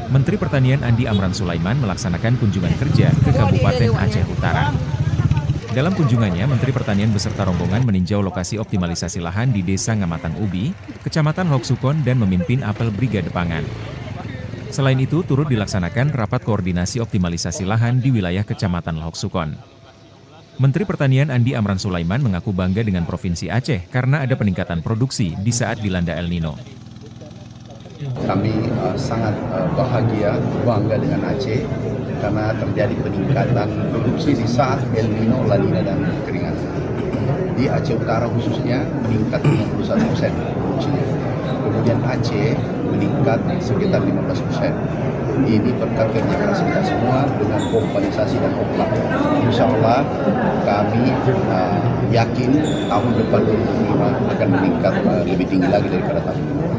Menteri Pertanian Andi Amran Sulaiman melaksanakan kunjungan kerja ke Kabupaten Aceh Utara. Dalam kunjungannya, Menteri Pertanian beserta rombongan meninjau lokasi optimalisasi lahan di Desa Ngamatang Ubi, Kecamatan Loksukon dan memimpin apel Brigade Pangan. Selain itu, turut dilaksanakan rapat koordinasi optimalisasi lahan di wilayah Kecamatan Loksukon. Menteri Pertanian Andi Amran Sulaiman mengaku bangga dengan Provinsi Aceh karena ada peningkatan produksi di saat dilanda El Nino. Kami sangat bahagia, bangga dengan Aceh karena terjadi peningkatan produksi di saat El Nino, La Nina dan kekeringan. Di Aceh Utara khususnya meningkat 51% produksinya. Kemudian Aceh meningkat sekitar 15%. Ini berkat kerja keras kita semua dengan globalisasi dan oplak. Insya Allah kami yakin tahun depan 2025 akan meningkat lebih tinggi lagi daripada tahun ini.